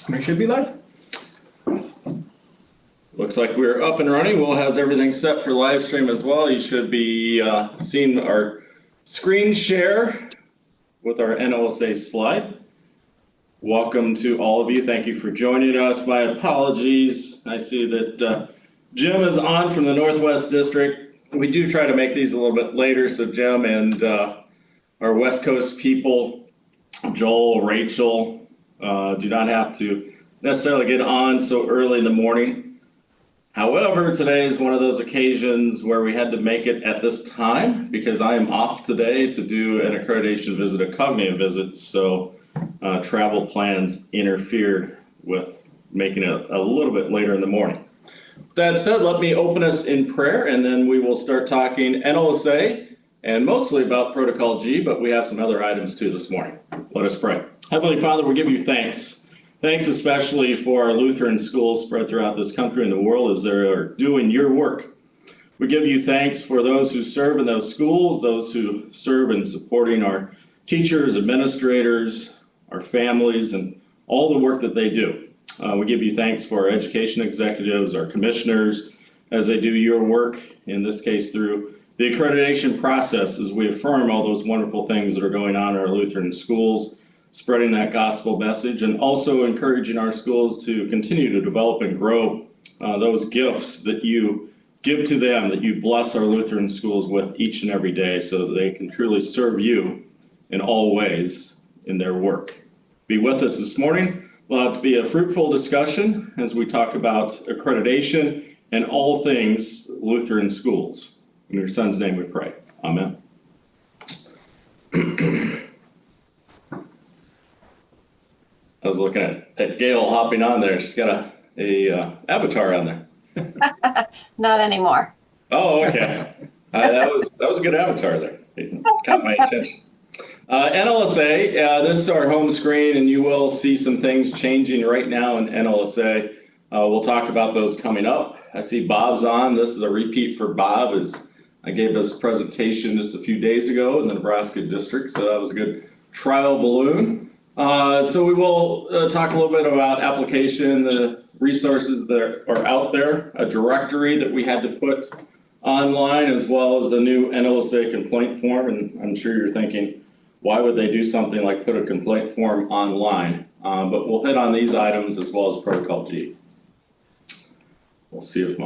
We should be live. Looks like we're up and running. Will has everything set for live stream as well. You should be seeing our screen share with our NLSA slide. Welcome to all of you. Thank you for joining us. My apologies. I see that Jim is on from the Northwest District. We do try to make these a little bit later, so Jim and our West Coast people, Joel, Rachel, do not have to necessarily get on so early in the morning. However, today is one of those occasions where we had to make it at this time because I am off today to do an accreditation visit, a cognitive visit, so travel plans interfered with making it a little bit later in the morning. That said, let me open us in prayer and then we will start talking NLSA and mostly about Protocol G, but we have some other items too this morning. Let us pray. Heavenly Father, we give you thanks. Thanks especially for our Lutheran schools spread throughout this country and the world as they are doing your work. We give you thanks for those who serve in those schools, those who serve in supporting our teachers, administrators, our families, and all the work that they do. We give you thanks for our education executives, our commissioners, as they do your work, in this case through the accreditation process as we affirm all those wonderful things that are going on in our Lutheran schools, spreading that gospel message, and also encouraging our schools to continue to develop and grow those gifts that you give to them, that you bless our Lutheran schools with each and every day so that they can truly serve you in all ways in their work. Be with us this morning. Allow it to be a fruitful discussion as we talk about accreditation and all things Lutheran schools. In your son's name we pray. Amen. I was looking at Gail hopping on there. She's got a avatar on there. Not anymore. Oh, okay. That was a good avatar there. It caught my attention. NLSA, this is our home screen, and you will see some things changing right now in NLSA. We'll talk about those coming up. I see Bob's on. This is a repeat for Bob, as I gave this presentation just a few days ago in the Nebraska district, so that was a good trial balloon. So we will talk a little bit about application, the resources that are out there, a directory that we had to put online, as well as the new NLSA complaint form. And I'm sure you're thinking, why would they do something like put a complaint form online? But we'll hit on these items as well as Protocol G. We'll see if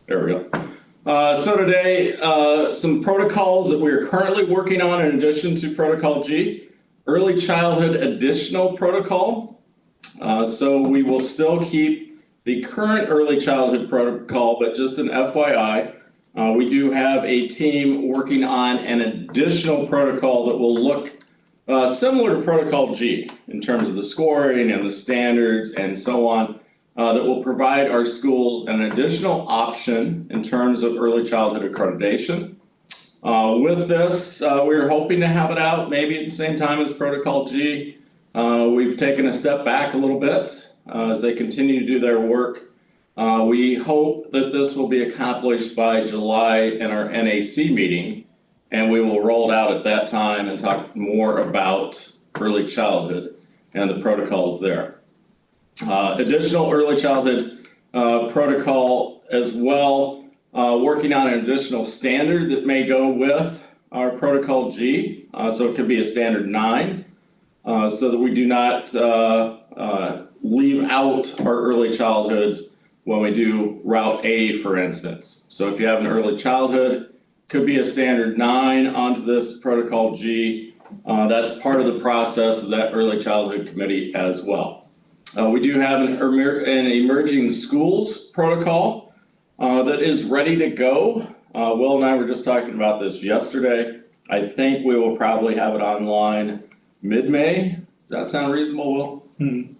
there we go. So today, some protocols that we are currently working on in addition to Protocol G. Early Childhood Additional Protocol. So we will still keep the current Early Childhood Protocol, but just an FYI, we do have a team working on an additional protocol that will look similar to Protocol G in terms of the scoring and the standards and so on, that will provide our schools an additional option in terms of early childhood accreditation. With this, we're hoping to have it out maybe at the same time as Protocol G. We've taken a step back a little bit as they continue to do their work. We hope that this will be accomplished by July in our NAC meeting, and we will roll it out at that time and talk more about early childhood and the protocols there. Additional early childhood protocol as well, working on an additional standard that may go with our Protocol G. So it could be a standard 9, so that we do not leave out our early childhoods when we do Route A, for instance. So if you have an early childhood, could be a standard 9 onto this Protocol G. That's part of the process of that early childhood committee as well. We do have an emerging schools protocol that is ready to go. Will and I were just talking about this yesterday. I think we will probably have it online mid-May. Does that sound reasonable, Will? Mm-hmm.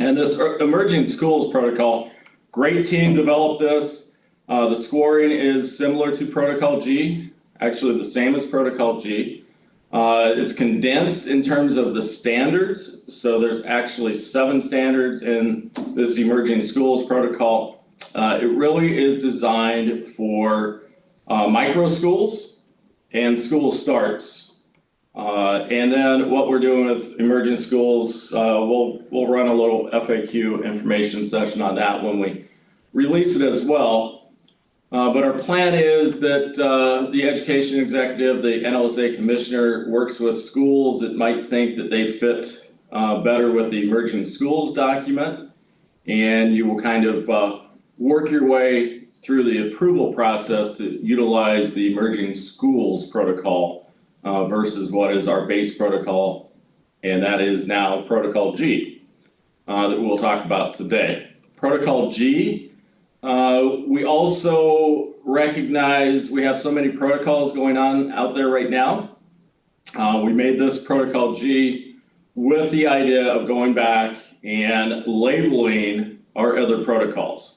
And this emerging schools protocol, great team developed this. The scoring is similar to Protocol G, actually the same as Protocol G. It's condensed in terms of the standards. So there's actually 7 standards in this emerging schools protocol. It really is designed for micro schools and school starts And then what we're doing with emerging schools, we'll run a little FAQ information session on that when we release it as well. But our plan is that the education executive, the NLSA commissioner, works with schools that might think that they fit better with the emerging schools document, and you will kind of work your way through the approval process to utilize the emerging schools protocol versus what is our base protocol, and that is now Protocol G that we'll talk about today. Protocol G, we also recognize we have so many protocols going on out there right now. We made this Protocol G with the idea of going back and labeling our other protocols.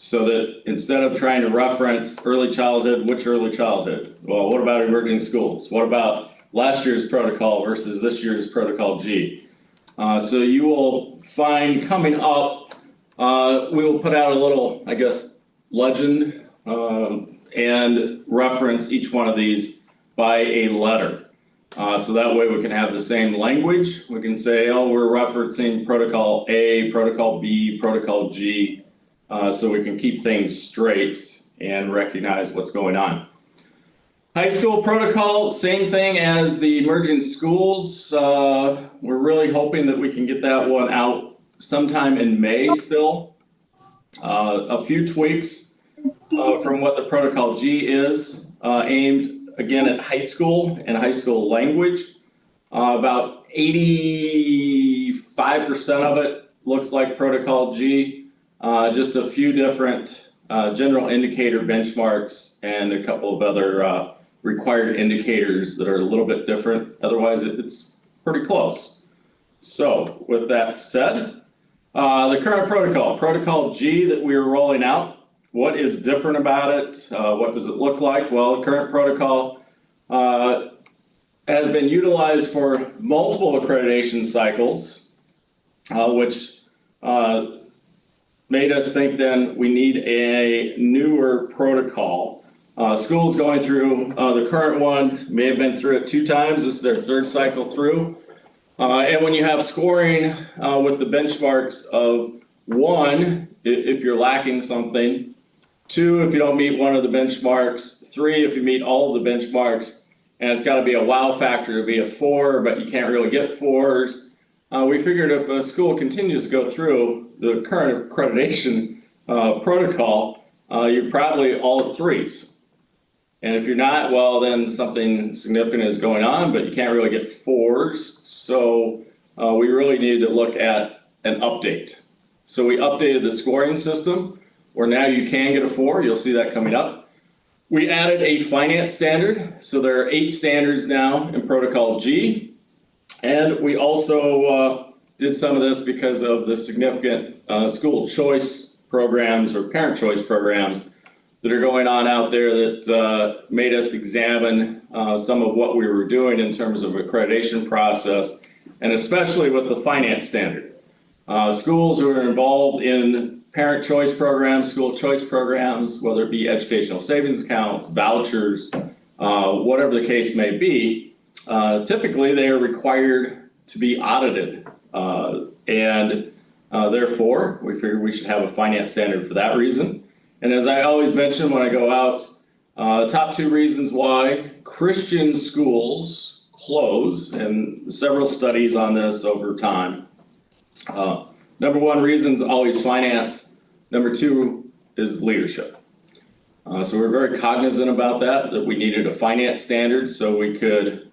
So that instead of trying to reference early childhood, which early childhood? Well, what about emerging schools? What about last year's protocol versus this year's Protocol G? So you will find coming up, we will put out a little, I guess, legend and reference each one of these by a letter. So that way we can have the same language. We can say, oh, we're referencing Protocol A, Protocol B, Protocol G. So we can keep things straight and recognize what's going on. High school protocol, same thing as the emerging schools. We're really hoping that we can get that one out sometime in May still. A few tweaks from what the Protocol G is, aimed again at high school and high school language. About 85% of it looks like Protocol G. Just a few different general indicator benchmarks and a couple of other required indicators that are a little bit different. Otherwise, it's pretty close. So with that said, the current protocol, Protocol G that we are rolling out, what is different about it? What does it look like? Well, the current protocol has been utilized for multiple accreditation cycles, which made us think then we need a newer protocol. Schools going through the current one may have been through it 2 times. This is their 3rd cycle through. And when you have scoring with the benchmarks of 1, if you're lacking something, 2, if you don't meet one of the benchmarks, 3, if you meet all of the benchmarks, and it's got to be a wow factor to be a 4, but you can't really get 4s. We figured if a school continues to go through the current accreditation protocol, you're probably all at 3s. And if you're not, well, then something significant is going on, but you can't really get 4s. So we really needed to look at an update. So we updated the scoring system where now you can get a 4. You'll see that coming up. We added a finance standard. So there are 8 standards now in Protocol G. And we also did some of this because of the significant school choice programs or parent choice programs that are going on out there that made us examine some of what we were doing in terms of accreditation process, and especially with the finance standard. Schools who are involved in parent choice programs, school choice programs, whether it be educational savings accounts, vouchers, whatever the case may be, typically they are required to be audited. And therefore, we figured we should have a finance standard for that reason. And as I always mention when I go out, top 2 reasons why Christian schools close, and several studies on this over time. Number 1 reason is always finance. Number 2 is leadership. So we're very cognizant about that we needed a finance standard so we could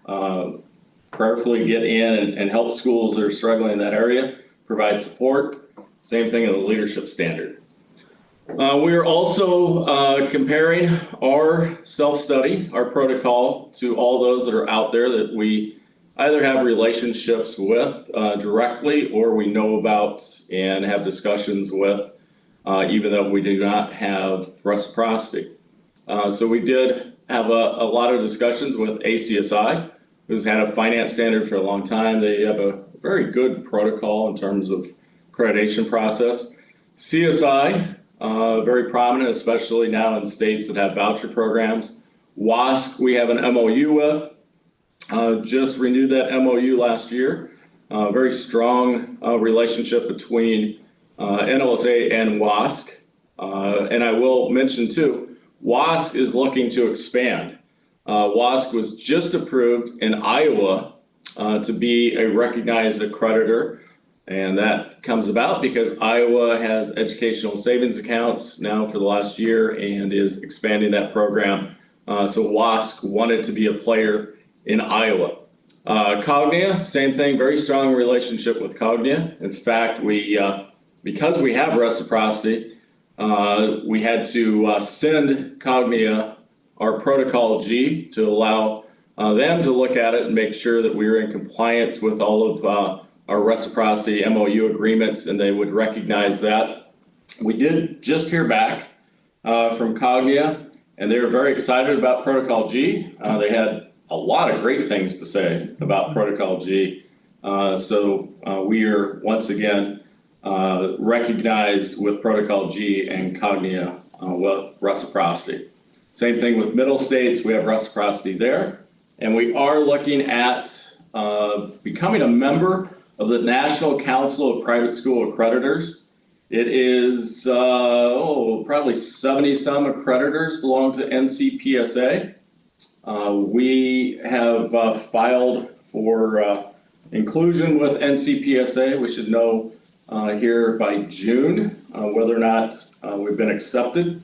prayerfully get in and help schools that are struggling in that area, provide support. Same thing in the leadership standard. We are also comparing our self-study, our protocol, to all those that are out there that we either have relationships with directly or we know about and have discussions with, even though we do not have reciprocity. So we did have a lot of discussions with ACSI, who's had a finance standard for a long time. They have a very good protocol in terms of accreditation process. CSI, very prominent, especially now in states that have voucher programs. WASC, we have an MOU with. just renewed that MOU last year. Very strong relationship between NLSA and WASC. And I will mention too, WASC is looking to expand. WASC was just approved in Iowa to be a recognized accreditor. And that comes about because Iowa has educational savings accounts now for the last year and is expanding that program. So WASC wanted to be a player in Iowa. Cognia, same thing, very strong relationship with Cognia. In fact, because we have reciprocity, we had to send Cognia our Protocol G to allow them to look at it and make sure that we were in compliance with all of our reciprocity MOU agreements, and they would recognize that. We did just hear back from Cognia, and they were very excited about Protocol G. They had a lot of great things to say about Protocol G. So we are once again recognized with Protocol G and Cognia with reciprocity. Same thing with middle states, we have reciprocity there. And we are looking at becoming a member of the National Council of Private School Accreditors. It is probably 70 some accreditors belong to NCPSA. We have filed for inclusion with NCPSA. We should know here by June whether or not we've been accepted.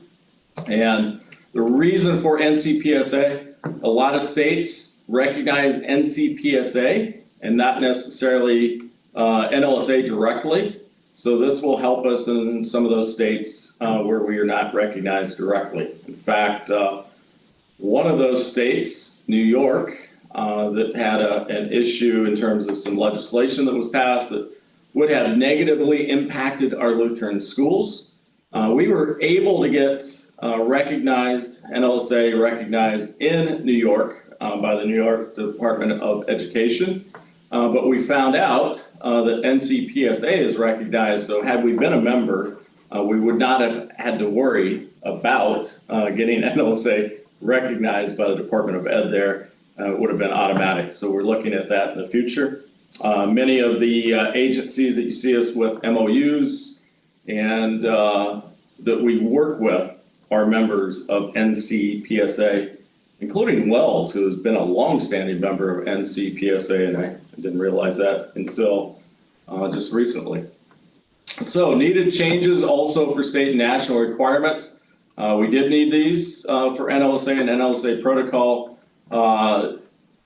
And the reason for NCPSA, a lot of states recognize NCPSA and not necessarily NLSA directly. So this will help us in some of those states where we are not recognized directly. In fact, one of those states, New York, that had an issue in terms of some legislation that was passed that would have negatively impacted our Lutheran schools. We were able to get recognized, NLSA recognized in New York by the New York Department of Education. But we found out that NCPSA is recognized, so had we been a member, we would not have had to worry about getting NLSA recognized by the Department of Ed there. It would have been automatic. So we're looking at that in the future. Many of the agencies that you see us with MOUs and that we work with are members of NCPSA, including Wells, who has been a long-standing member of NCPSA, and I didn't realize that until just recently. So needed changes also for state and national requirements. We did need these for NLSA and NLSA Protocol.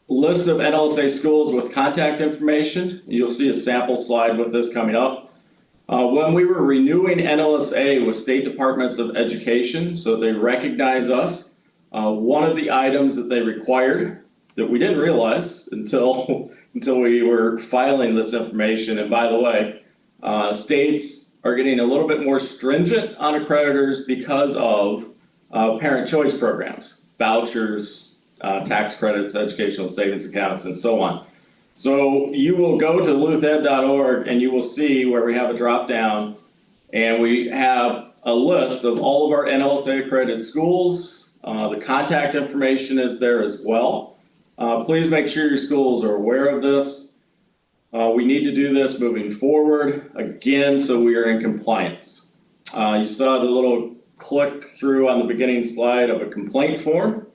List of NLSA schools with contact information. You'll see a sample slide with this coming up. When we were renewing NLSA with state departments of education, so they recognize us, one of the items that they required that we didn't realize until we were filing this information, and by the way, states are getting a little bit more stringent on accreditors because of parent choice programs, vouchers, tax credits, educational savings accounts, and so on. So you will go to luthed.org and you will see where we have a drop down, and we have a list of all of our NLSA accredited schools. The contact information is there as well. Please make sure your schools are aware of this. We need to do this moving forward, again, so we are in compliance. You saw the little click through on the beginning slide of a complaint form.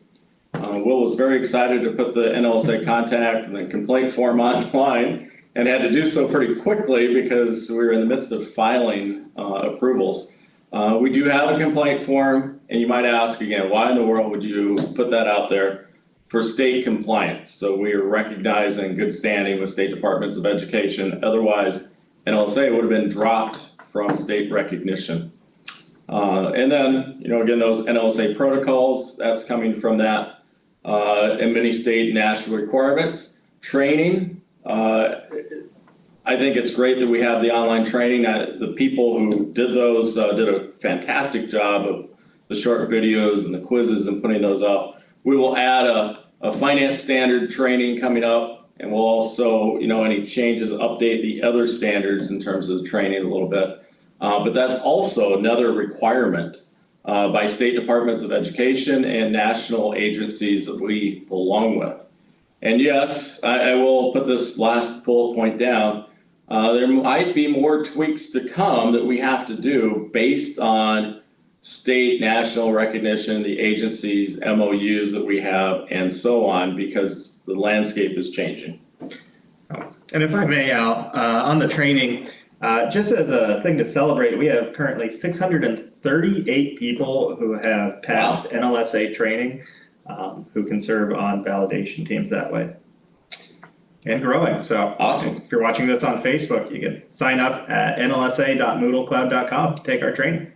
Will was very excited to put the NLSA contact and the complaint form online, and had to do so pretty quickly because we were in the midst of filing approvals. We do have a complaint form, and you might ask again, why in the world would you put that out there? For state compliance. So we are recognized in good standing with state departments of education. Otherwise, NLSA would have been dropped from state recognition. And then, again, those NLSA protocols, that's coming from that. And many state and national requirements. Training, I think it's great that we have the online training. The people who did those did a fantastic job of the short videos and the quizzes and putting those up. We will add a finance standard training coming up, and we'll also, any changes, update the other standards in terms of the training a little bit. But that's also another requirement by state departments of education and national agencies that we belong with. And yes, I will put this last bullet point down. There might be more tweaks to come that we have to do based on state, national recognition, the agencies, MOUs that we have, and so on, because the landscape is changing. And if I may, Al, on the training, just as a thing to celebrate, we have currently 638 people who have passed NLSA training, who can serve on validation teams that way. And growing. So awesome. If you're watching this on Facebook, you can sign up at nlsa.moodlecloud.com to take our training.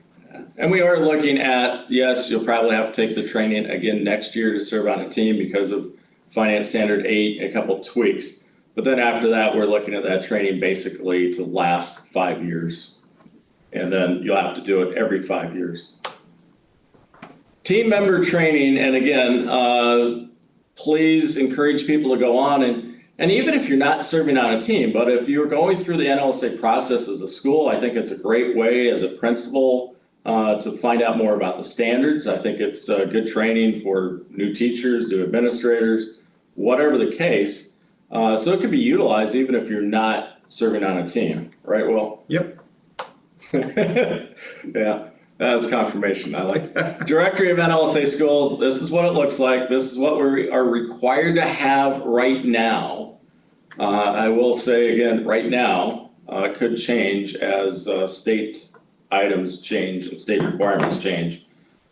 And we are looking at, yes, you'll probably have to take the training again next year to serve on a team because of Finance Standard 8, a couple tweaks. But then after that, we're looking at that training basically to last 5 years. And then you'll have to do it every 5 years. Team member training, and again, please encourage people to go on and even if you're not serving on a team, but if you're going through the NLSA process as a school, I think it's a great way as a principal to find out more about the standards. I think it's good training for new teachers, new administrators, whatever the case. So it can be utilized even if you're not serving on a team, right, Will? Yep. Yeah, that's confirmation. I like that. Directory of NLSA schools, this is what it looks like. This is what we are required to have right now. I will say again, right now, it could change as state items change and state requirements change.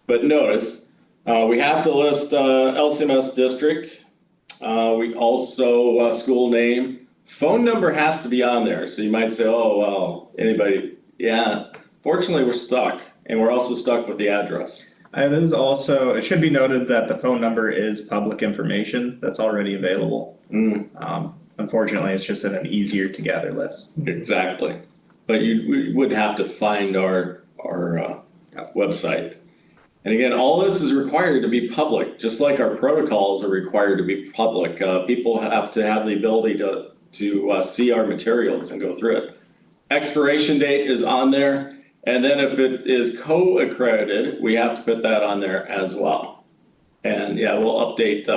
But notice, we have to list LCMS district. We also school name. Phone number has to be on there. So you might say, oh, well, anybody, yeah. Fortunately, we're stuck, and we're also stuck with the address. It is also, it should be noted that the phone number is public information that's already available. Unfortunately, it's just in an easier to gather list. Exactly. But we would have to find our website. And again, all this is required to be public, just like our protocols are required to be public. People have to have the ability to see our materials and go through it. Expiration date is on there. And then if it is co-accredited, we have to put that on there as well. And yeah, we'll update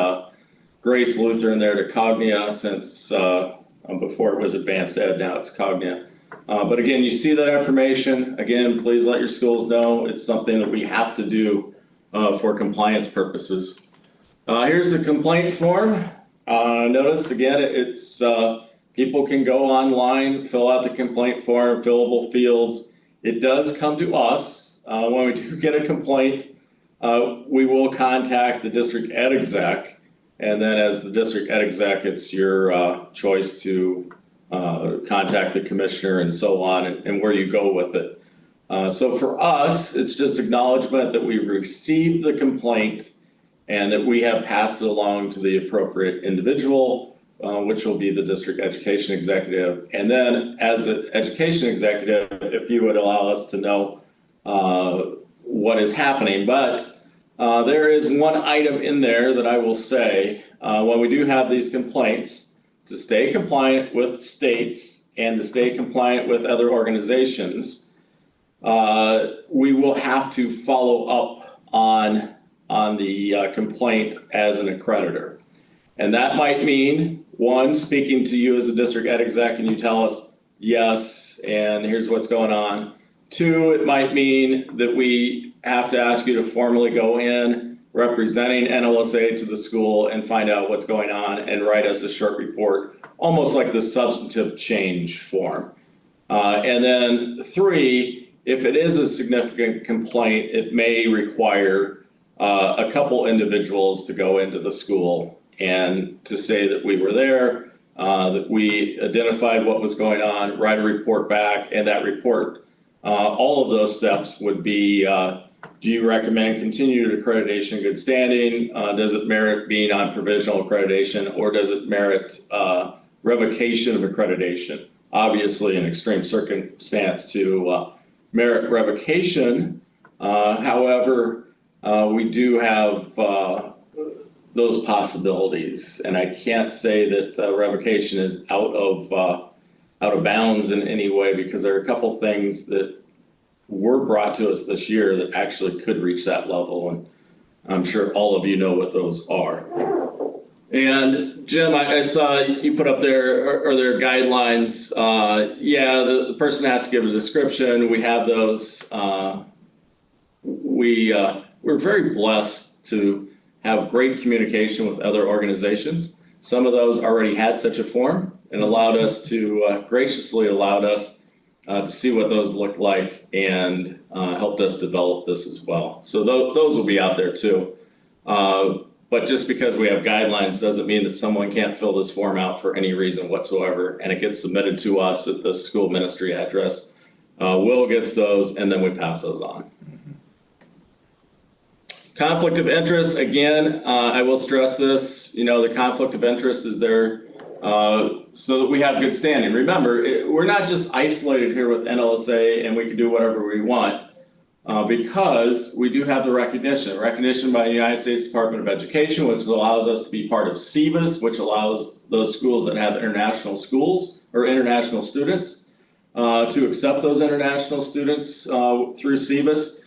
Grace Lutheran there to Cognia since before it was Advanced Ed, now it's Cognia. But again, you see that information. Again, please let your schools know it's something that we have to do for compliance purposes. Here's the complaint form. Notice again, it's people can go online, fill out the complaint form, fillable fields. It does come to us. When we do get a complaint, we will contact the district ed exec. And then as the district ed exec, it's your choice to contact the commissioner and so on and where you go with it. So for us, it's just acknowledgement that we received the complaint and that we have passed it along to the appropriate individual, which will be the district education executive. And then as an education executive, if you would allow us to know what is happening. But there is one item in there that I will say, when we do have these complaints, to stay compliant with states and to stay compliant with other organizations, we will have to follow up on the complaint as an accreditor. And that might mean, one, speaking to you as a district ed exec and you tell us, yes, and here's what's going on. Two, it might mean that we have to ask you to formally go in representing NLSA to the school and find out what's going on and write us a short report, almost like the substantive change form. And then three, if it is a significant complaint, it may require a couple individuals to go into the school and to say that we were there, that we identified what was going on, write a report back, and that report, all of those steps would be, do you recommend continued accreditation in good standing? Does it merit being on provisional accreditation, or does it merit revocation of accreditation? Obviously, an extreme circumstance to merit revocation. However, we do have those possibilities, and I can't say that revocation is out of bounds in any way, because there are a couple things that were brought to us this year that actually could reach that level, and I'm sure all of you know what those are. And Jim, I saw you put up there, are there guidelines? Yeah, the person has to give a description. We have those. We're very blessed to have great communication with other organizations. Some of those already had such a form and allowed us to, graciously allowed us to see what those look like and helped us develop this as well. So those will be out there too. But just because we have guidelines doesn't mean that someone can't fill this form out for any reason whatsoever, and it gets submitted to us at the school ministry address. Will gets those, and then we pass those on. Conflict of interest, again, I will stress this, the conflict of interest is there so that we have good standing. Remember, we're not just isolated here with NLSA and we can do whatever we want. Because we do have the recognition by the United States Department of Education, which allows us to be part of CEBUS, which allows those schools that have international schools or international students to accept those international students through CEBUS.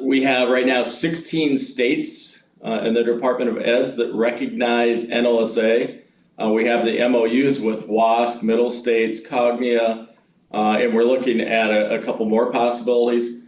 We have right now 16 states in the Department of Eds that recognize NLSA. We have the MOUs with WASC, Middle States, Cognia, and we're looking at a couple more possibilities.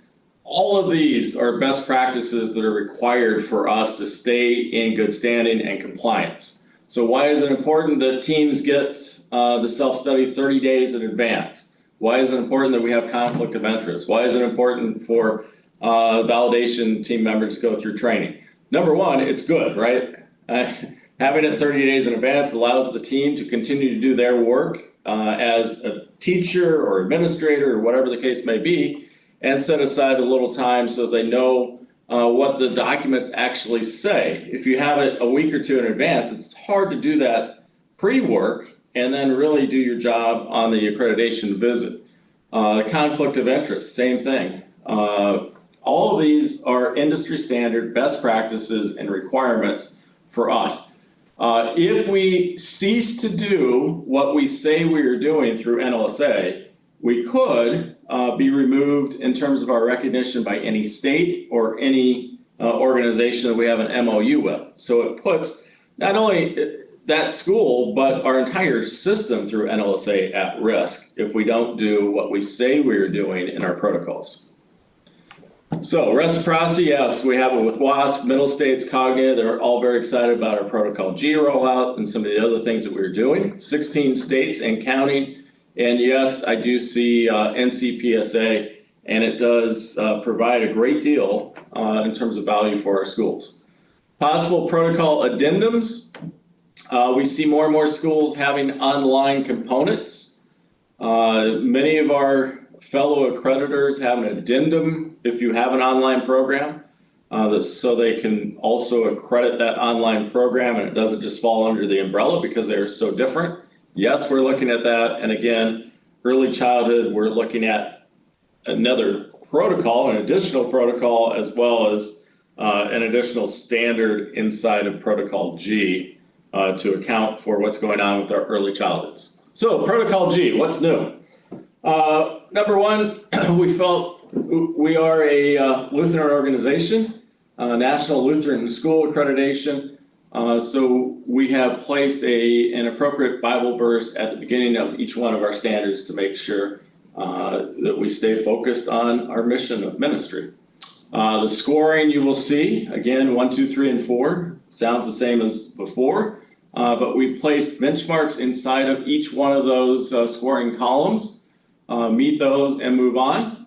All of these are best practices that are required for us to stay in good standing and compliance. So why is it important that teams get the self-study 30 days in advance? Why is it important that we have conflict of interest? Why is it important for validation team members to go through training? Number one, it's good, right? Having it 30 days in advance allows the team to continue to do their work as a teacher or administrator or whatever the case may be, and set aside a little time so they know what the documents actually say. If you have it a week or two in advance, it's hard to do that pre-work and then really do your job on the accreditation visit. Conflict of interest, same thing. All of these are industry standard best practices and requirements for us. If we cease to do what we say we are doing through NLSA, we could be removed in terms of our recognition by any state or any organization that we have an MOU with. So it puts not only that school, but our entire system through NLSA at risk if we don't do what we say we're doing in our protocols. So reciprocity, yes, we have it with WASC, Middle States, Cognia. They're all very excited about our Protocol G rollout and some of the other things that we're doing. 16 states and counting. And yes, I do see NCPSA, and it does provide a great deal in terms of value for our schools. Possible protocol addendums. We see more and more schools having online components. Many of our fellow accreditors have an addendum if you have an online program, so they can also accredit that online program and it doesn't just fall under the umbrella because they're so different. Yes, we're looking at that. And again, early childhood, we're looking at another protocol, an additional protocol, as well as an additional standard inside of Protocol G to account for what's going on with our early childhoods. So Protocol G, what's new? Number one, we felt we are a Lutheran organization, National Lutheran School Accreditation. So we have placed an appropriate Bible verse at the beginning of each one of our standards to make sure that we stay focused on our mission of ministry. The scoring you will see, again, 1, 2, 3, and 4, sounds the same as before, but we placed benchmarks inside of each one of those scoring columns, meet those and move on.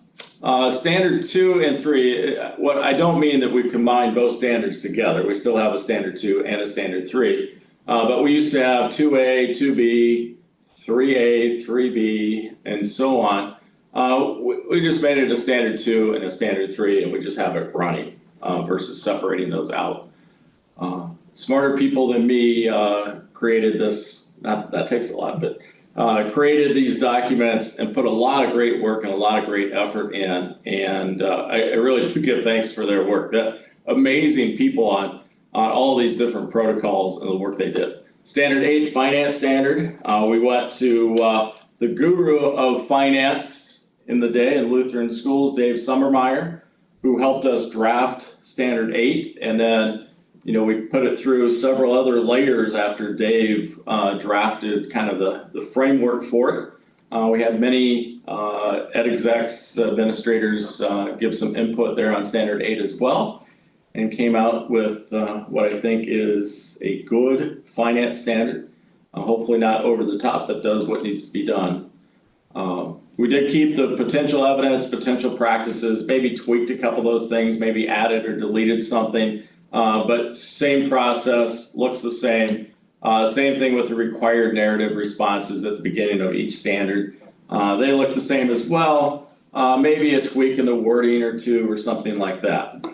Standard 2 and 3, what I don't mean that we combine both standards together. We still have a standard 2 and a standard 3. But we used to have 2A, 2B, 3A, 3B, and so on. We just made it a standard 2 and a standard 3, and we just have it running versus separating those out. Smarter people than me created this, not that takes a lot, but created these documents and put a lot of great work and a lot of great effort in. And I really do give thanks for their work. That amazing people on all these different protocols and the work they did. Standard 8, finance standard. We went to the guru of finance in the day in Lutheran schools, Dave Sommermeyer, who helped us draft Standard 8. And then, we put it through several other layers after Dave drafted kind of the framework for it. We had many ed execs, administrators give some input there on Standard 8 as well, and came out with what I think is a good finance standard, hopefully not over the top, but does what needs to be done. We did keep the potential evidence, potential practices, maybe tweaked a couple of those things, maybe added or deleted something, but same process, looks the same. Same thing with the required narrative responses at the beginning of each standard. They look the same as well, maybe a tweak in the wording or two or something like that.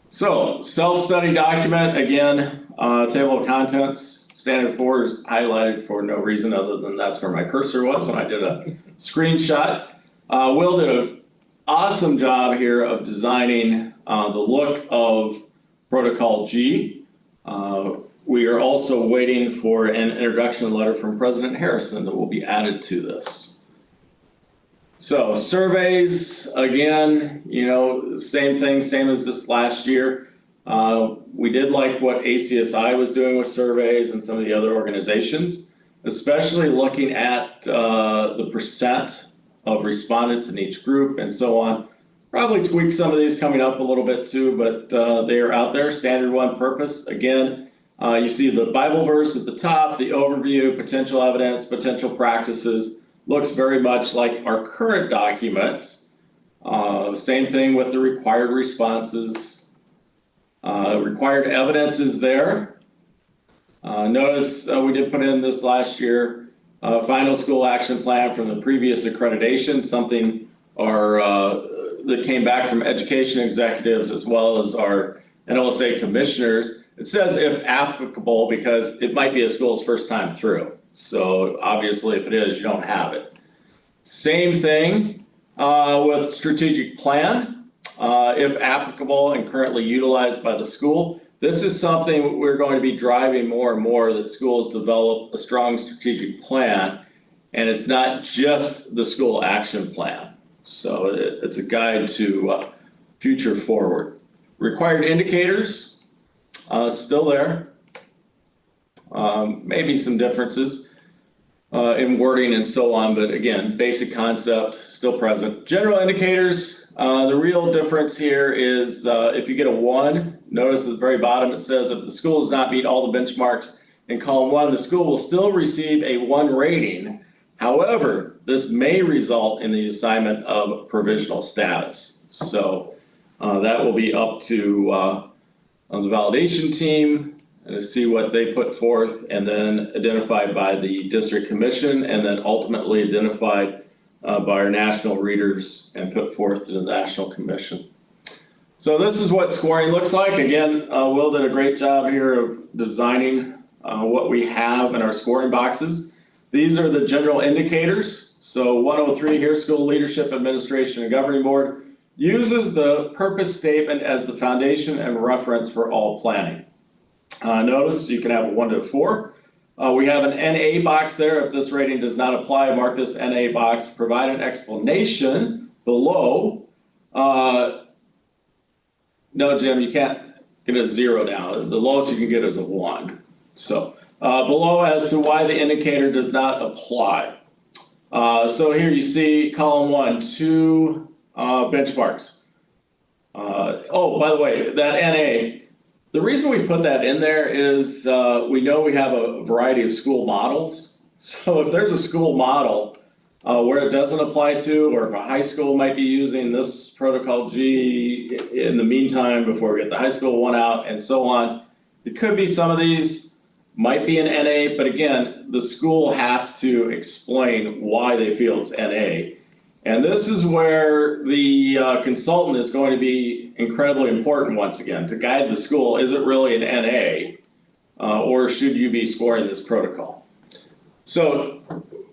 So, self-study document, again, table of contents. Standard 4 is highlighted for no reason other than that's where my cursor was when I did a screenshot. Will did an awesome job here of designing the look of Protocol G. We are also waiting for an introduction letter from President Harrison that will be added to this. So surveys, again, same thing, same as this last year. We did like what ACSI was doing with surveys and some of the other organizations, especially looking at the percent of respondents in each group and so on. Probably tweak some of these coming up a little bit too, but they are out there. Standard 1 purpose, again, you see the Bible verse at the top, the overview, potential evidence, potential practices, looks very much like our current document. Same thing with the required responses. Required evidence is there. Notice we did put in this last year, final school action plan from the previous accreditation, something that came back from education executives as well as our NLSA commissioners. It says if applicable because it might be a school's first time through. So obviously if it is, you don't have it. Same thing with strategic plan. If applicable and currently utilized by the school. This is something we're going to be driving more and more, that schools develop a strong strategic plan, and it's not just the school action plan. So it's a guide to future forward. Required indicators, still there. Maybe some differences in wording and so on, but again, basic concept still present. General indicators. The real difference here is if you get a 1, notice at the very bottom it says if the school does not meet all the benchmarks in column 1, the school will still receive a 1 rating. However, this may result in the assignment of provisional status. So that will be up to the validation team to see what they put forth, and then identified by the district commission, and then ultimately identified by our national readers and put forth to the National Commission. So this is what scoring looks like. Again, Will did a great job here of designing what we have in our scoring boxes. These are the general indicators. So 103 here, school leadership, administration, and governing board uses the purpose statement as the foundation and reference for all planning. Notice you can have a 1 to 4. We have an NA box there. If this rating does not apply, mark this NA box. Provide an explanation below. No, Jim, you can't get a 0 now. The lowest you can get is a 1. So below as to why the indicator does not apply. So here you see column 1, 2 benchmarks. Oh, by the way, that NA. The reason we put that in there is we know we have a variety of school models. So if there's a school model where it doesn't apply to, or if a high school might be using this Protocol G in the meantime before we get the high school one out and so on, it could be some of these might be an NA, but again, the school has to explain why they feel it's NA. And this is where the consultant is going to be incredibly important once again to guide the school. Is it really an NA or should you be scoring this protocol? So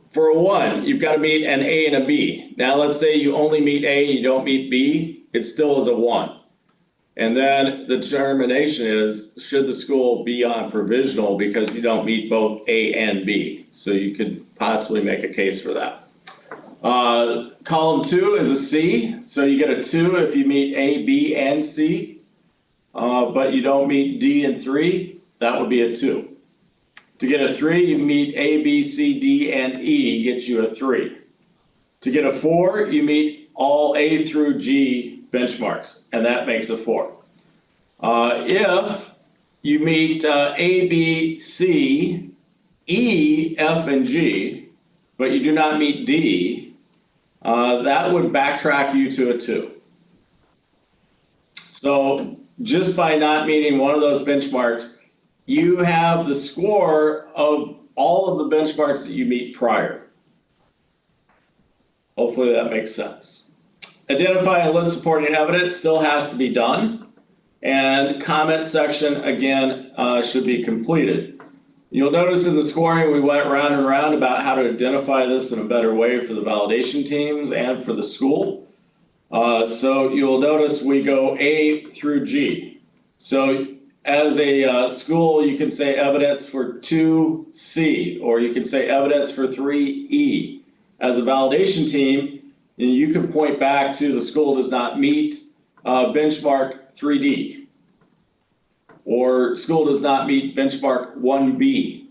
for a 1, you've got to meet an A and a B. Now let's say you only meet A, you don't meet B, it still is a 1. And then the determination is, should the school be on provisional because you don't meet both A and B? So you could possibly make a case for that. Column 2 is a C, so you get a 2 if you meet A, B, and C. but you don't meet D and 3, that would be a 2. To get a 3, you meet A, B, C, D, and E, gets you a 3. To get a 4, you meet all A through G benchmarks, and that makes a 4. If you meet A, B, C, E, F, and G, but you do not meet D, that would backtrack you to a 2. So just by not meeting one of those benchmarks, you have the score of all of the benchmarks that you meet prior. Hopefully that makes sense. Identify and list supporting evidence still has to be done. And comment section, again, should be completed. You'll notice in the scoring we went round and round about how to identify this in a better way for the validation teams and for the school. So you'll notice we go A through G. So as a school, you can say evidence for 2C, or you can say evidence for 3E. As a validation team, you can point back to the school does not meet benchmark 3D, or school does not meet benchmark 1B.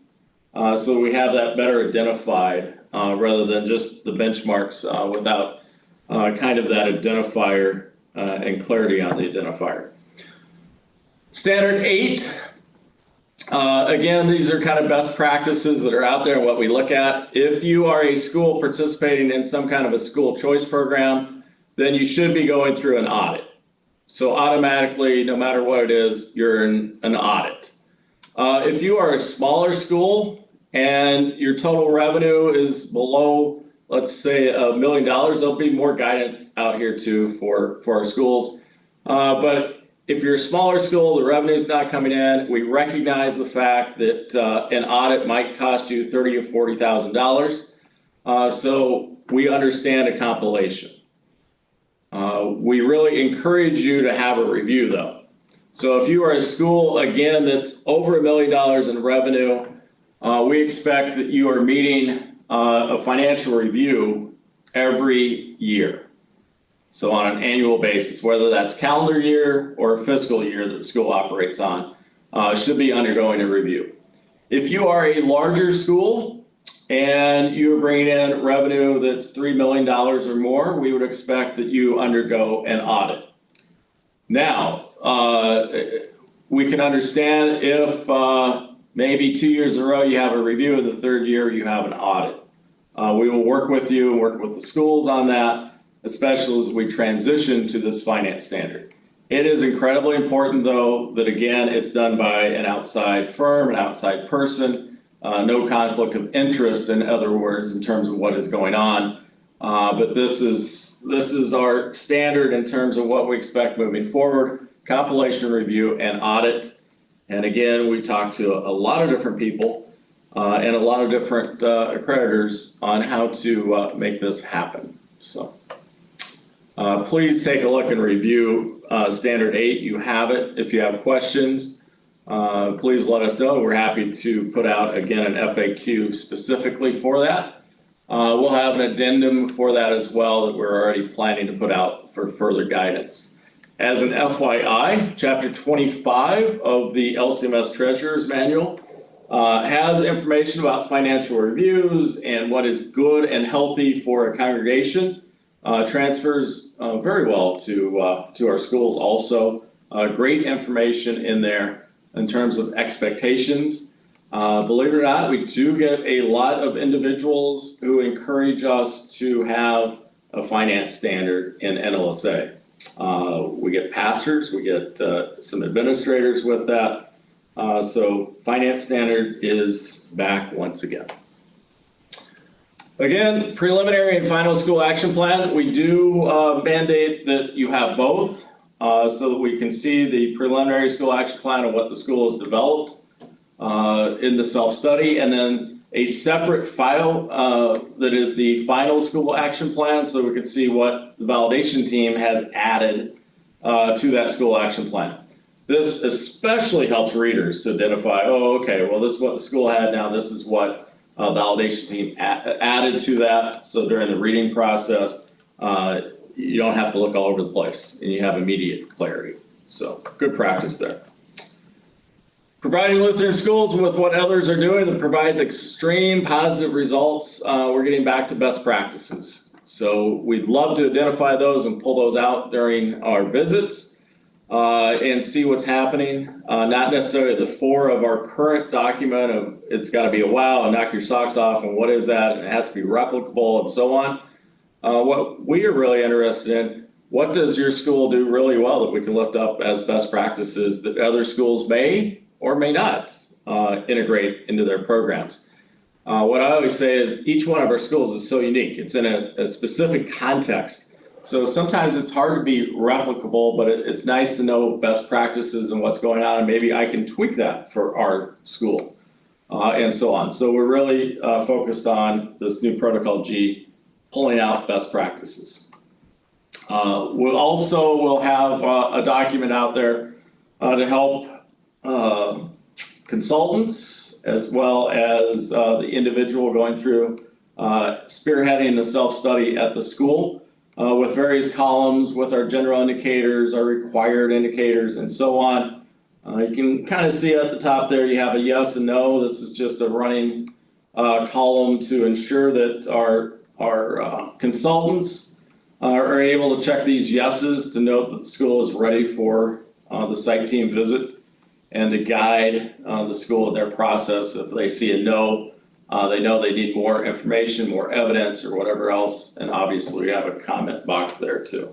So we have that better identified rather than just the benchmarks without kind of that identifier and clarity on the identifier. Standard 8, again, these are kind of best practices that are out there, what we look at. If you are a school participating in some kind of a school choice program, then you should be going through an audit. So automatically, no matter what it is, you're in an audit. If you are a smaller school and your total revenue is below, let's say, $1 million, there'll be more guidance out here too for our schools. But if you're a smaller school, the revenue is not coming in, we recognize the fact that an audit might cost you $30,000 or $40,000. So we understand a compilation. We really encourage you to have a review though. So if you are a school, again, that's over $1 million in revenue, we expect that you are meeting a financial review every year. So on an annual basis, whether that's calendar year or fiscal year that the school operates on, should be undergoing a review. If you are a larger school and you're bringing in revenue that's $3 million or more, we would expect that you undergo an audit. Now, we can understand if maybe 2 years in a row you have a review and the third year you have an audit. We will work with you and work with the schools on that, especially as we transition to this finance standard. It is incredibly important though that again, it's done by an outside firm, an outside person, no conflict of interest in other words in terms of what is going on. But this is our standard in terms of what we expect moving forward, compilation review and audit. And again, we talk to a lot of different people and a lot of different accreditors on how to make this happen. So. Please take a look and review Standard 8. You have it. If you have questions, please let us know. We're happy to put out, again, an FAQ specifically for that. We'll have an addendum for that as well that we're already planning to put out for further guidance. As an FYI, Chapter 25 of the LCMS Treasurer's Manual has information about financial reviews and what is good and healthy for a congregation. Transfers very well to our schools also. Great information in there in terms of expectations. Believe it or not, we do get a lot of individuals who encourage us to have a finance standard in NLSA. We get pastors, we get some administrators with that. So finance standard is back once again. Again, preliminary and final school action plan, we do mandate that you have both so that we can see the preliminary school action plan of what the school has developed in the self-study, and then a separate file that is the final school action plan so we can see what the validation team has added to that school action plan. This especially helps readers to identify, oh, okay, well, this is what the school had, now this is what validation team added to that. So during the reading process, you don't have to look all over the place and you have immediate clarity. So good practice there. Providing Lutheran schools with what others are doing that provides extreme positive results. We're getting back to best practices. So we'd love to identify those and pull those out during our visits and see what's happening. Not necessarily the four of our current document of it's got to be a wow and knock your socks off and what is that and it has to be replicable and so on. What we are really interested in, what does your school do really well that we can lift up as best practices that other schools may or may not integrate into their programs. What I always say is each one of our schools is so unique. It's in a specific context. So sometimes it's hard to be replicable, but it's nice to know best practices and what's going on. And maybe I can tweak that for our school and so on. So we're really focused on this new Protocol G, pulling out best practices. We'll have a document out there to help consultants as well as the individual going through spearheading the self-study at the school with various columns with our general indicators, our required indicators, and so on. You can kind of see at the top there you have a yes and no. This is just a running column to ensure that our consultants are able to check these yeses to note that the school is ready for the site team visit and to guide the school in their process. If they see a no, they know they need more information, more evidence, or whatever else. And obviously, we have a comment box there too.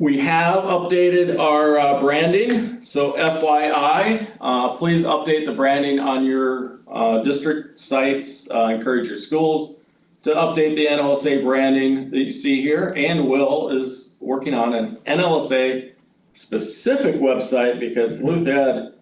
We have updated our branding. So FYI, please update the branding on your district sites. Encourage your schools to update the NLSA branding that you see here. And Will is working on an NLSA specific website because Lutheran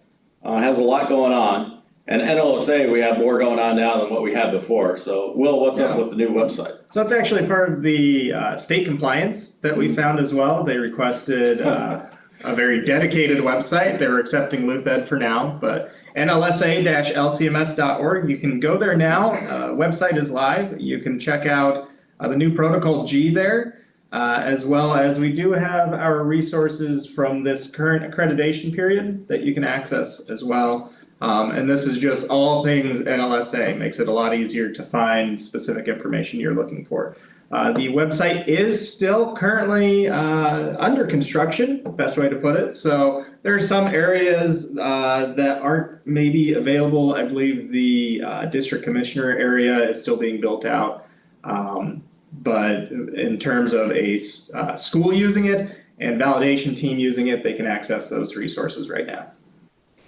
has a lot going on. And NLSA, we have more going on now than what we had before. So, Will, what's up with the new website? So that's actually part of the state compliance that we found as well. They requested a very dedicated website. They were accepting LuthEd for now, but NLSA-LCMS.org. You can go there now. Website is live. You can check out the new Protocol G there, as well as we do have our resources from this current accreditation period that you can access as well. And this is just all things NLSA, makes it a lot easier to find specific information you're looking for. The website is still currently under construction, best way to put it. So there are some areas that aren't maybe available. I believe the district commissioner area is still being built out. But in terms of a school using it and validation team using it, they can access those resources right now.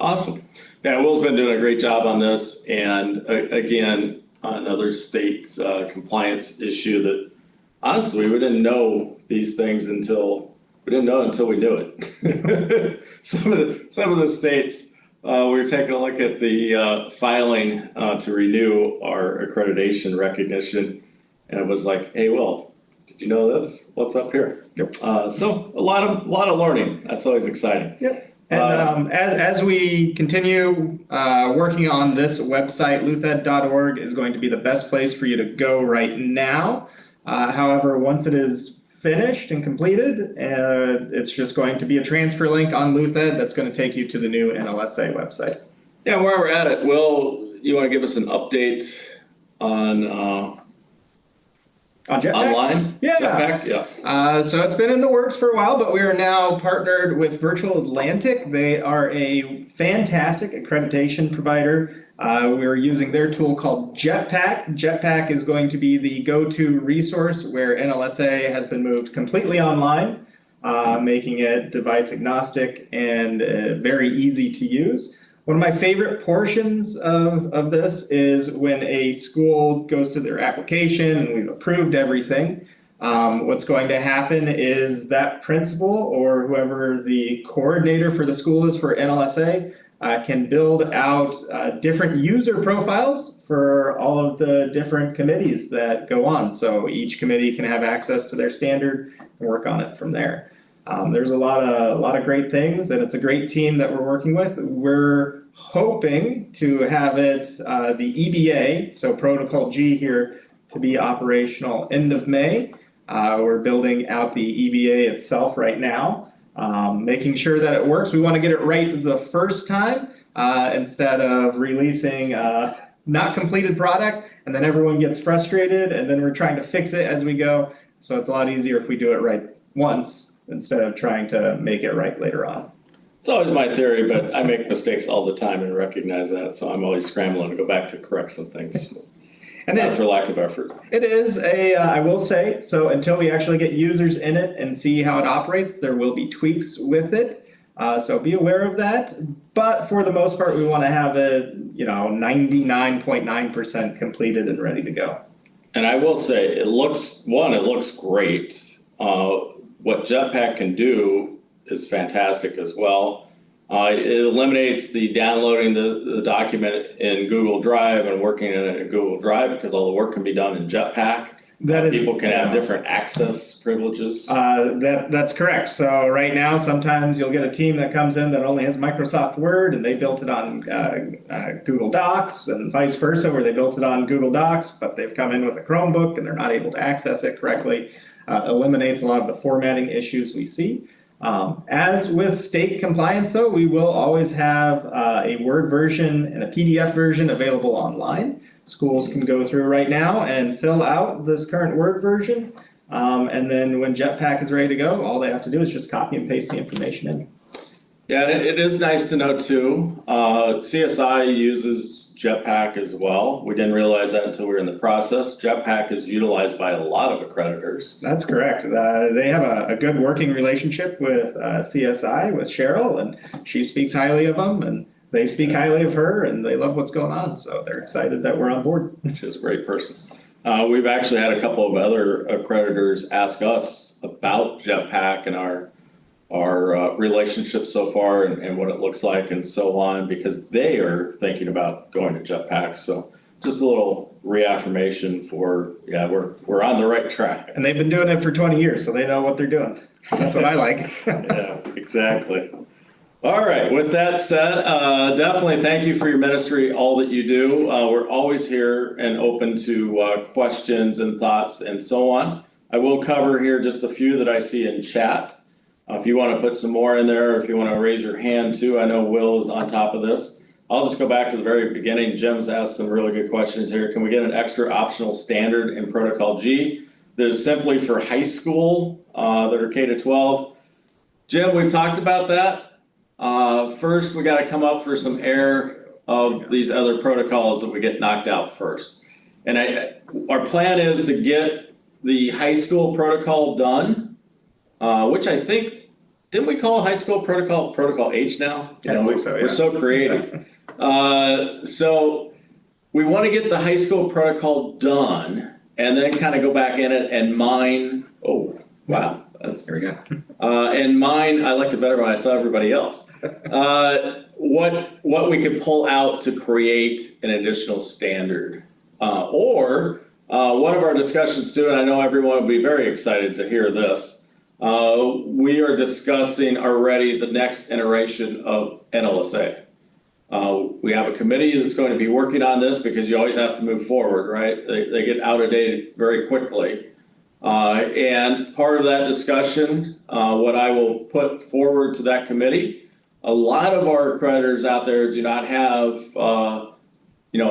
Awesome. Yeah, Will's been doing a great job on this, and again, another state compliance issue that honestly we didn't know these things until we knew it. some of the states we were taking a look at the filing to renew our accreditation recognition, and it was like, hey, Will, did you know this? What's up here? Yep. So a lot of learning. That's always exciting. Yep. And as we continue working on this website, luthed.org is going to be the best place for you to go right now. However, once it is finished and completed, it's just going to be a transfer link on Luthed that's going to take you to the new NLSA website. Yeah, while we're at it, Will, you want to give us an update on Jetpack? online? Yeah. Jetpack, yes. So it's been in the works for a while, but we are now partnered with Virtual Atlantic. They are a fantastic accreditation provider. We're using their tool called Jetpack. Jetpack is going to be the go-to resource where NLSA has been moved completely online, making it device agnostic and very easy to use. One of my favorite portions of this is when a school goes through their application and we've approved everything. What's going to happen is that principal or whoever the coordinator for the school is for NLSA can build out different user profiles for all of the different committees that go on. So each committee can have access to their standard and work on it from there. There's a lot of great things, and it's a great team that we're working with. We're hoping to have it, the EBA, so Protocol G here, to be operational end of May. We're building out the EBA itself right now. making sure that it works. We want to get it right the first time instead of releasing not completed product and then everyone gets frustrated and then we're trying to fix it as we go. So it's a lot easier if we do it right once instead of trying to make it right later on. It's always my theory, but I make mistakes all the time and recognize that, so I'm always scrambling to go back to correct some things. And not for lack of effort. It is I will say, so until we actually get users in it and see how it operates, there will be tweaks with it. So be aware of that. But for the most part, we want to have it, 99.9% completed and ready to go. And I will say, it looks great. What Jetpack can do is fantastic as well. It eliminates the downloading the document in Google Drive and working in it in Google Drive because all the work can be done in Jetpack. People can have different access privileges. That's correct. So right now, sometimes you'll get a team that comes in that only has Microsoft Word and they built it on Google Docs, and vice versa, where they built it on Google Docs, but they've come in with a Chromebook and they're not able to access it correctly. Eliminates a lot of the formatting issues we see. As with state compliance, though, we will always have a Word version and a PDF version available online. Schools can go through right now and fill out this current Word version. And then when Jetpack is ready to go, all they have to do is just copy and paste the information in. Yeah, and it is nice to know too, CSI uses Jetpack as well. We didn't realize that until we were in the process. Jetpack is utilized by a lot of accreditors. That's correct. They have a good working relationship with CSI, with Cheryl, and she speaks highly of them, and they speak highly of her, and they love what's going on. So they're excited that we're on board. She's a great person. We've actually had a couple of other accreditors ask us about Jetpack and our relationship so far and what it looks like and so on, because they are thinking about going to Jetpack. So just a little reaffirmation for, we're on the right track. And they've been doing it for 20 years, so they know what they're doing. That's what I like. Yeah, exactly. All right, with that said, definitely thank you for your ministry, all that you do. We're always here and open to questions and thoughts and so on. I will cover here just a few that I see in chat. If you want to put some more in there, if you want to raise your hand too, I know Will is on top of this. I'll just go back to the very beginning. Jim's asked some really good questions here. Can we get an extra optional standard in Protocol G that is simply for high school that are K to 12? Jim, we've talked about that. First, we got to come up for some air of these other protocols that we get knocked out first. And our plan is to get the high school protocol done. Which I think, didn't we call high school Protocol H now? I don't think so, yeah. We're so creative. So we want to get the high school protocol done and then kind of go back in it and mine. Oh, wow. There we go. And mine, I liked it better when I saw everybody else. What we could pull out to create an additional standard. Or one of our discussions too, and I know everyone will be very excited to hear this. We are discussing already the next iteration of NLSA. We have a committee that's going to be working on this because you always have to move forward, right? They get out of date very quickly. And part of that discussion, what I will put forward to that committee, a lot of our accreditors out there do not have a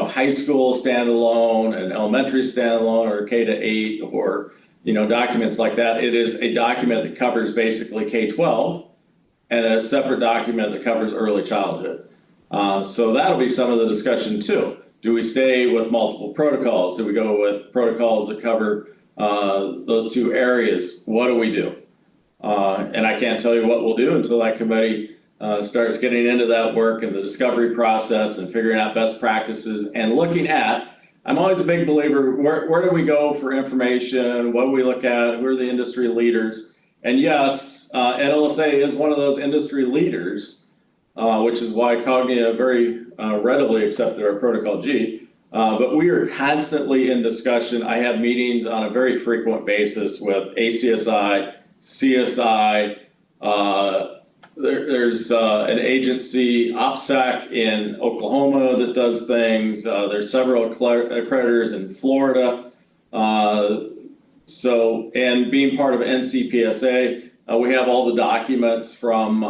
high school standalone, an elementary standalone, or K to 8, or documents like that. It is a document that covers basically K-12 and a separate document that covers early childhood. So that'll be some of the discussion too. Do we stay with multiple protocols? Do we go with protocols that cover those two areas? What do we do? And I can't tell you what we'll do until that committee starts getting into that work and the discovery process and figuring out best practices and looking at. I'm always a big believer, where do we go for information? What do we look at? Who are the industry leaders? And yes, NLSA is one of those industry leaders, which is why Cognia very readily accepted our Protocol G. But we are constantly in discussion. I have meetings on a very frequent basis with ACSI, CSI, there's an agency, OPSEC, in Oklahoma that does things. There's several accreditors in Florida. And being part of NCPSA, We have all the documents from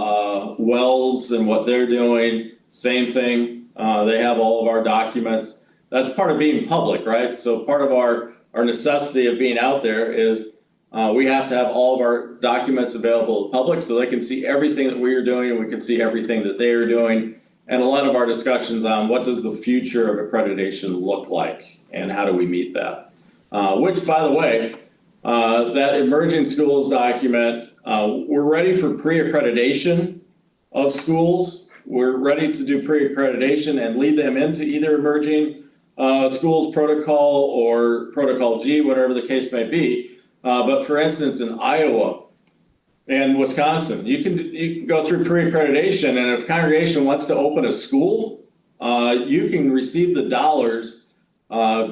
Wells and what they're doing. Same thing. They have all of our documents. That's part of being public, right? So part of our necessity of being out there is we have to have all of our documents available to the public so they can see everything that we are doing and we can see everything that they are doing. And a lot of our discussions on what does the future of accreditation look like and how do we meet that? Which, by the way, that emerging schools document, we're ready for pre-accreditation of schools. We're ready to do pre-accreditation and lead them into either emerging schools protocol or Protocol G, whatever the case may be. But for instance, in Iowa and Wisconsin, you can go through pre-accreditation, and if a congregation wants to open a school, you can receive the dollars,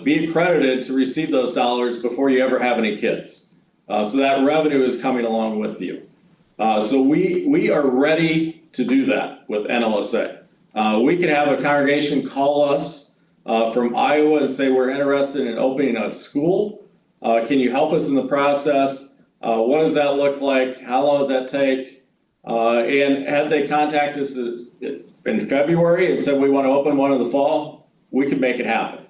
be accredited to receive those dollars before you ever have any kids. So that revenue is coming along with you. So we are ready to do that with NLSA. We could have a congregation call us from Iowa and say, we're interested in opening a school. Can you help us in the process? What does that look like? How long does that take? And had they contact us in February and said we want to open one in the fall, we can make it happen.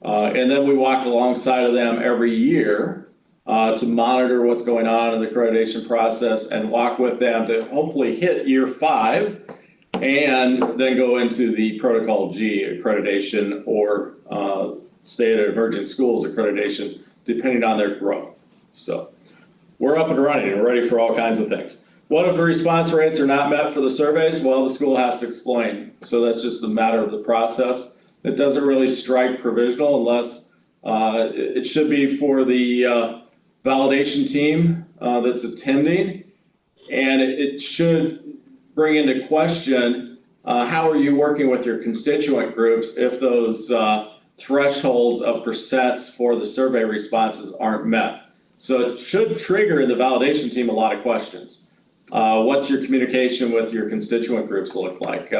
And then we walk alongside of them every year to monitor what's going on in the accreditation process and walk with them to hopefully hit year 5 and then go into the Protocol G accreditation or state of emerging schools accreditation, depending on their growth. So we're up and running and ready for all kinds of things. What if the response rates are not met for the surveys? Well, the school has to explain. So that's just a matter of the process. It doesn't really strike provisional unless it should be for the validation team that's attending. And it should bring into question how are you working with your constituent groups if those thresholds of percents for the survey responses aren't met. So it should trigger in the validation team a lot of questions. What's your communication with your constituent groups look like?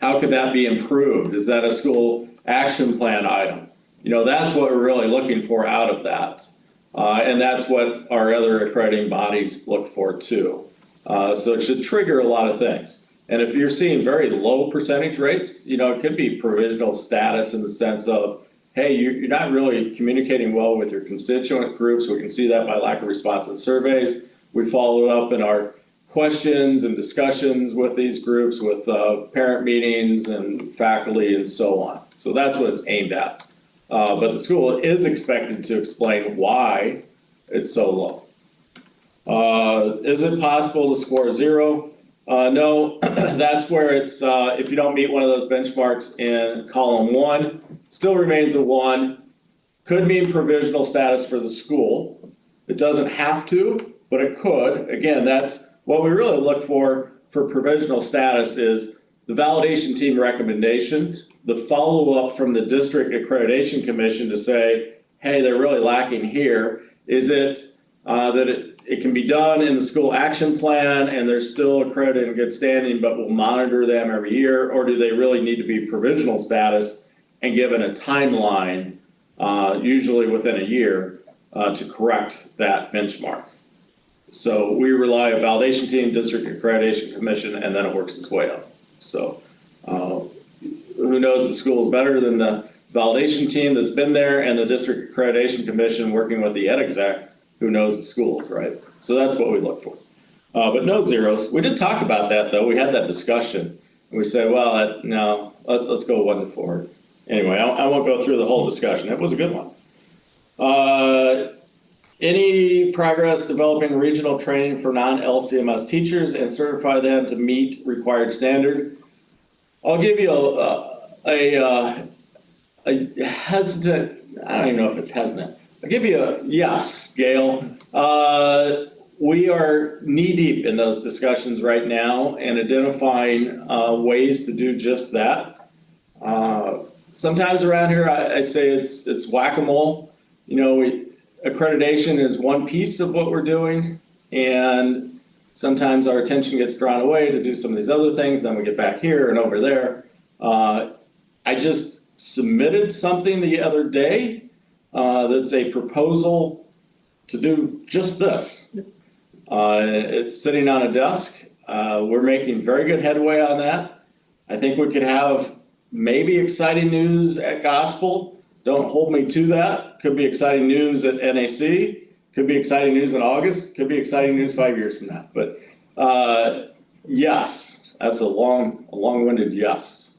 How could that be improved? Is that a school action plan item? You know, that's what we're really looking for out of that. And that's what our other accrediting bodies look for too. So it should trigger a lot of things. And if you're seeing very low percentage rates, you know, it could be provisional status in the sense of, hey, you're not really communicating well with your constituent groups. We can see that by lack of response in surveys. We followed up in our questions and discussions with these groups, with parent meetings and faculty and so on. So that's what it's aimed at. But the school is expected to explain why it's so low. Is it possible to score 0? No, that's where it's, if you don't meet one of those benchmarks in column 1, it still remains a 1. Could mean provisional status for the school. It doesn't have to, but it could. Again, that's what we really look for provisional status is the validation team recommendation, the follow-up from the district accreditation commission to say, hey, they're really lacking here. Is it that it can be done in the school action plan and they're still accredited in good standing, but we'll monitor them every year? Or do they really need to be provisional status and given a timeline, usually within a year, to correct that benchmark? So we rely on validation team, district accreditation commission, and then it works its way up. So who knows the school is better than the validation team that's been there and the district accreditation commission working with the ed exec who knows the schools, right? So that's what we look for. But no zeros. We did talk about that though. We had that discussion. And we said, well, no, let's go 1 to 4. Anyway, I won't go through the whole discussion. It was a good one. Any progress developing regional training for non-LCMS teachers and certify them to meet required standard? I'll give you a hesitant, I don't even know if it's hesitant. I'll give you a yes, Gail. We are knee deep in those discussions right now and identifying ways to do just that. Sometimes around here I say it's whack-a-mole. You know, accreditation is one piece of what we're doing, and sometimes our attention gets drawn away to do some of these other things, then we get back here and over there. I just submitted something the other day that's a proposal to do just this. It's sitting on a desk. We're making very good headway on that. I think we could have maybe exciting news at Gospel. Don't hold me to that. Could be exciting news at NAC. Could be exciting news in August. Could be exciting news 5 years from now. But yes, that's a long-winded yes.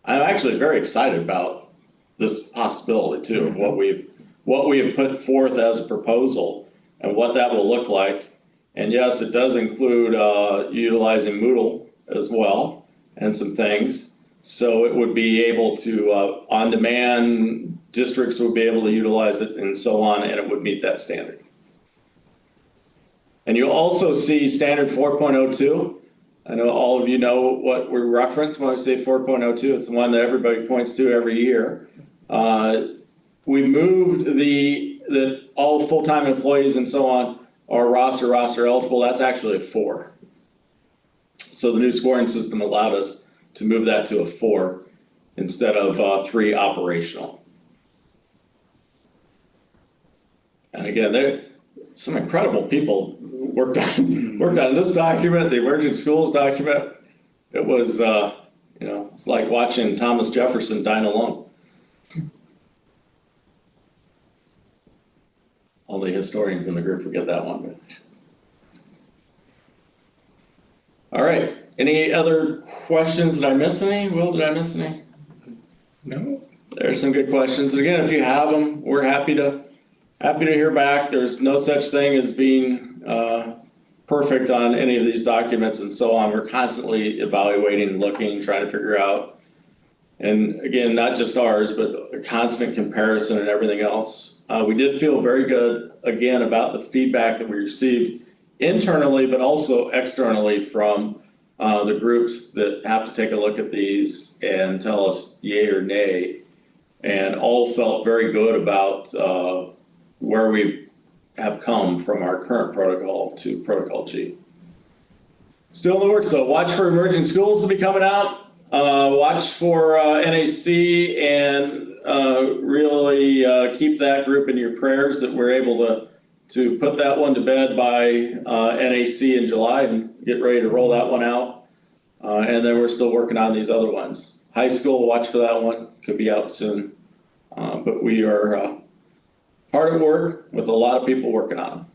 I'm actually very excited about this possibility too of what we have put forth as a proposal and what that will look like. And yes, it does include utilizing Moodle as well and some things. So it would be able to, on demand, districts would be able to utilize it and so on, and it would meet that standard. And you'll also see standard 4.02. I know all of you know what we reference when we say 4.02. It's the one that everybody points to every year. We moved the all full-time employees and so on are roster eligible. That's actually a 4. So the new scoring system allowed us to move that to a 4 instead of 3 operational. And again, there some incredible people worked on this document, the Emerging Schools document. It was it's like watching Thomas Jefferson dine alone. All the historians in the group will get that one. But. All right. Any other questions? Did I miss any? Will, did I miss any? No. There's some good questions. Again, if you have them, we're happy to hear back. There's no such thing as being perfect on any of these documents and so on. We're constantly evaluating, looking, trying to figure out. And again, not just ours, but a constant comparison and everything else. We did feel very good, again, about the feedback that we received internally, but also externally from the groups that have to take a look at these and tell us yay or nay. And all felt very good about where we have come from our current protocol to Protocol G. Still in the works though. Watch for Emerging Schools to be coming out. Watch for NAC and really keep that group in your prayers that we're able to put that one to bed by NAC in July and get ready to roll that one out. And then we're still working on these other ones. High school, watch for that one. Could be out soon. But we are hard at work with a lot of people working on them.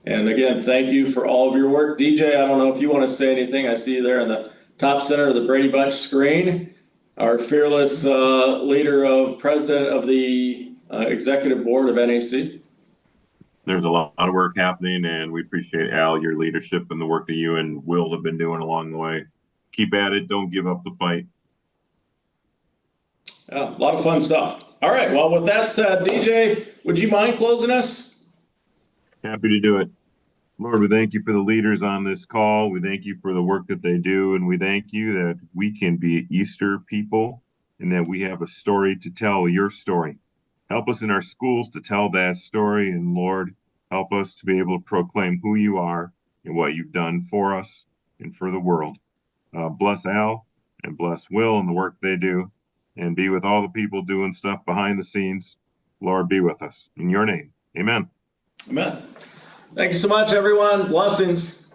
And again, thank you for all of your work. DJ, I don't know if you want to say anything. I see you there in the top center of the Brady Bunch screen, our fearless president of the executive board of NAC. There's a lot of work happening, and we appreciate, Al, your leadership and the work that you and Will have been doing along the way. Keep at it. Don't give up the fight. Yeah, a lot of fun stuff. All right. Well, with that said, DJ, would you mind closing us? Happy to do it. Lord, we thank you for the leaders on this call. We thank you for the work that they do, and we thank you that we can be Easter people and that we have a story to tell, your story. Help us in our schools to tell that story, and Lord, help us to be able to proclaim who you are and what you've done for us and for the world. Bless Al and bless Will and the work they do, and be with all the people doing stuff behind the scenes. Lord, be with us. In your name, amen. Amen. Thank you so much, everyone. Blessings.